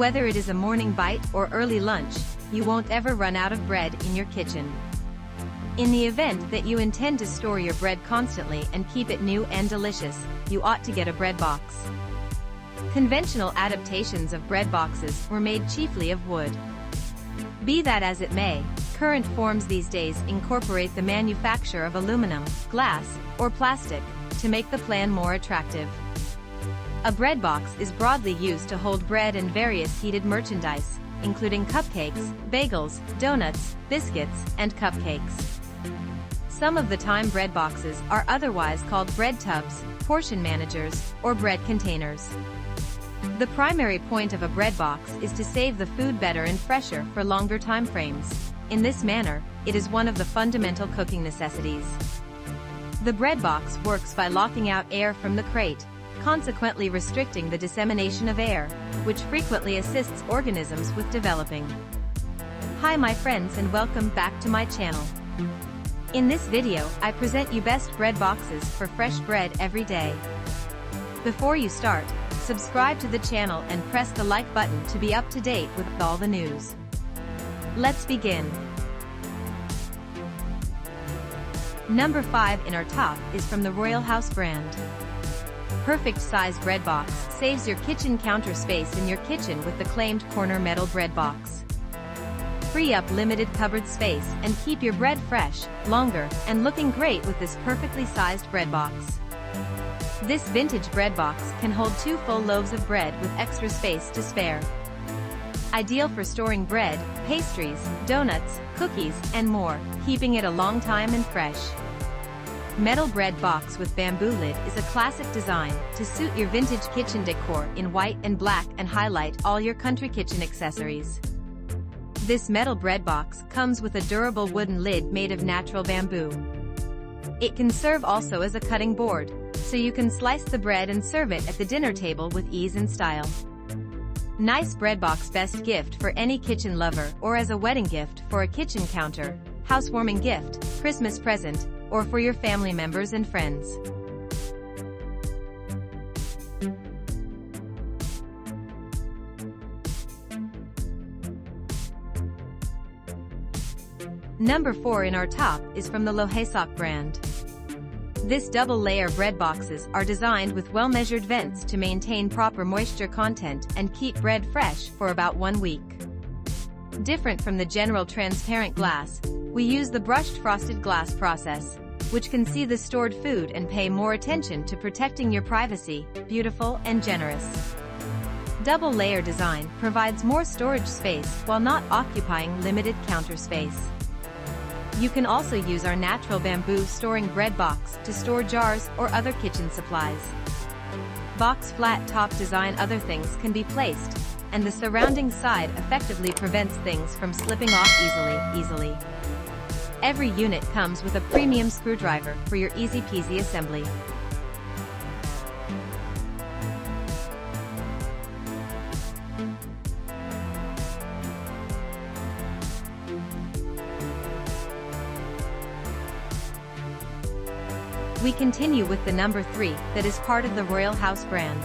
whether it is a morning bite or early lunch, you won't ever run out of bread in your kitchen. In the event that you intend to store your bread constantly and keep it new and delicious, you ought to get a bread box. Conventional adaptations of bread boxes were made chiefly of wood. Be that as it may, current forms these days incorporate the manufacture of aluminum, glass, or plastic, to make the plan more attractive. A bread box is broadly used to hold bread and various heated merchandise, including cupcakes, bagels, donuts, biscuits, and cupcakes. Some of the time bread boxes are otherwise called bread tubs, portion managers, or bread containers. The primary point of a bread box is to save the food better and fresher for longer time frames. In this manner, it is one of the fundamental cooking necessities. The bread box works by locking out air from the crate, consequently restricting the dissemination of air, which frequently assists organisms with developing. Hi my friends and welcome back to my channel. In this video, I present you best bread boxes for fresh bread every day. Before you start, subscribe to the channel and press the like button to be up to date with all the news. Let's begin. Number 5 in our top is from the RoyalHouse brand. Perfect size bread box saves your kitchen counter space in your kitchen with the claimed corner metal bread box. Free up limited cupboard space and keep your bread fresh, longer, and looking great with this perfectly sized bread box. This vintage bread box can hold 2 full loaves of bread with extra space to spare. Ideal for storing bread, pastries, donuts, cookies, and more, keeping it a long time and fresh. Metal bread box with bamboo lid is a classic design to suit your vintage kitchen decor in white and black and highlight all your country kitchen accessories. This metal bread box comes with a durable wooden lid made of natural bamboo. It can serve also as a cutting board, so you can slice the bread and serve it at the dinner table with ease and style. Nice bread box, best gift for any kitchen lover or as a wedding gift for a kitchen counter, housewarming gift, Christmas present, or for your family members and friends. Number 4 in our top is from the LOHASOK brand. This double-layer bread boxes are designed with well-measured vents to maintain proper moisture content and keep bread fresh for about 1 week. Different from the general transparent glass, we use the brushed frosted glass process, which can see the stored food and pay more attention to protecting your privacy, beautiful and generous. Double-layer design provides more storage space while not occupying limited counter space. You can also use our natural bamboo storing bread box to store jars or other kitchen supplies. Box flat top design, other things can be placed, and the surrounding side effectively prevents things from slipping off easily. Every unit comes with a premium screwdriver for your easy-peasy assembly. We continue with the number 3 that is part of the RoyalHouse brand.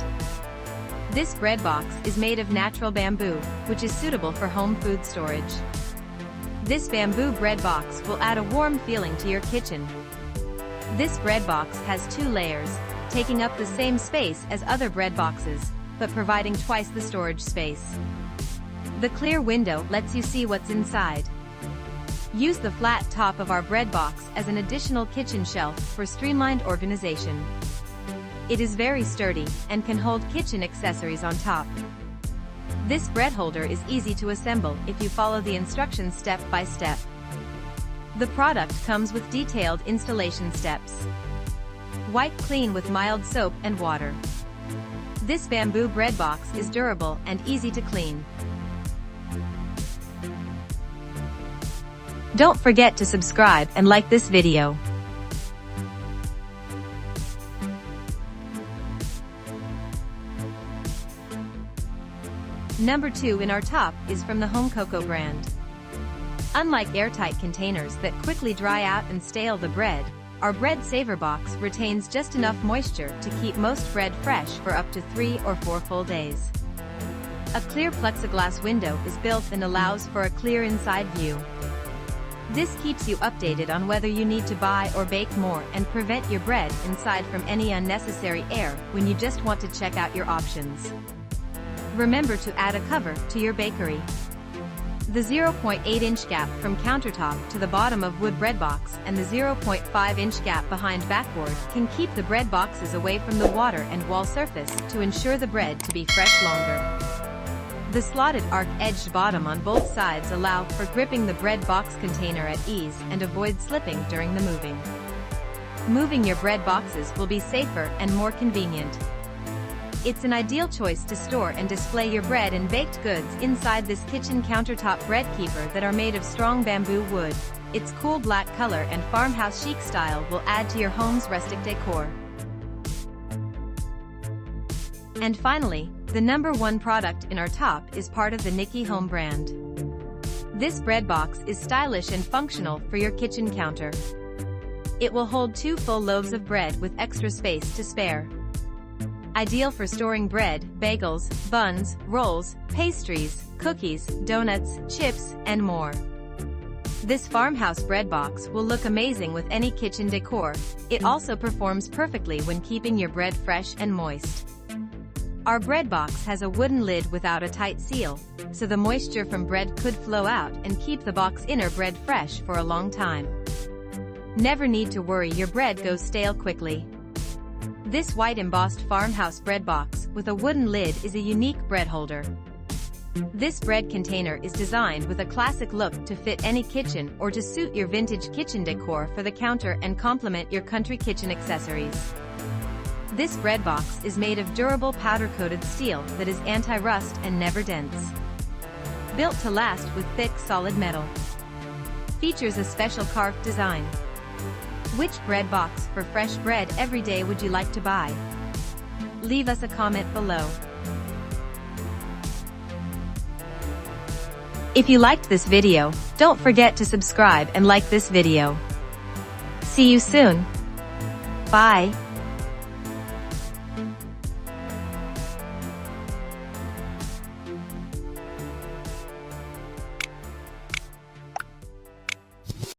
This bread box is made of natural bamboo, which is suitable for home food storage. This bamboo bread box will add a warm feeling to your kitchen. This bread box has 2 layers, taking up the same space as other bread boxes, but providing twice the storage space. The clear window lets you see what's inside. Use the flat top of our bread box as an additional kitchen shelf for streamlined organization. It is very sturdy and can hold kitchen accessories on top. This bread holder is easy to assemble if you follow the instructions step by step. The product comes with detailed installation steps. Wipe clean with mild soap and water. This bamboo bread box is durable and easy to clean. Don't forget to subscribe and like this video. Number 2 in our top is from the HOMEKOKO brand. Unlike airtight containers that quickly dry out and stale the bread, our bread saver box retains just enough moisture to keep most bread fresh for up to 3 or 4 full days. A clear plexiglass window is built and allows for a clear inside view. This keeps you updated on whether you need to buy or bake more and prevent your bread inside from any unnecessary air when you just want to check out your options. Remember to add a cover to your bakery. The 0.8-inch gap from countertop to the bottom of wood bread box and the 0.5-inch gap behind backboard can keep the bread boxes away from the water and wall surface to ensure the bread to be fresh longer. The slotted arc-edged bottom on both sides allow for gripping the bread box container at ease and avoid slipping during the moving. Moving your bread boxes will be safer and more convenient. It's an ideal choice to store and display your bread and baked goods inside this kitchen countertop bread keeper that are made of strong bamboo wood. Its cool black color and farmhouse chic style will add to your home's rustic decor. And finally, the #1 product in our top is part of the NIKKY home brand. This bread box is stylish and functional for your kitchen counter. It will hold 2 full loaves of bread with extra space to spare. Ideal for storing bread, bagels, buns, rolls, pastries, cookies, donuts, chips, and more. This farmhouse bread box will look amazing with any kitchen decor. It also performs perfectly when keeping your bread fresh and moist. Our bread box has a wooden lid without a tight seal, so the moisture from bread could flow out and keep the box inner bread fresh for a long time. Never need to worry your bread goes stale quickly. This white embossed farmhouse bread box with a wooden lid is a unique bread holder. This bread container is designed with a classic look to fit any kitchen or to suit your vintage kitchen decor for the counter and complement your country kitchen accessories. This bread box is made of durable powder-coated steel that is anti-rust and never dents. Built to last with thick, solid metal. Features a special carved design. Which bread box for fresh bread every day would you like to buy? Leave us a comment below. If you liked this video, don't forget to subscribe and like this video. See you soon. Bye.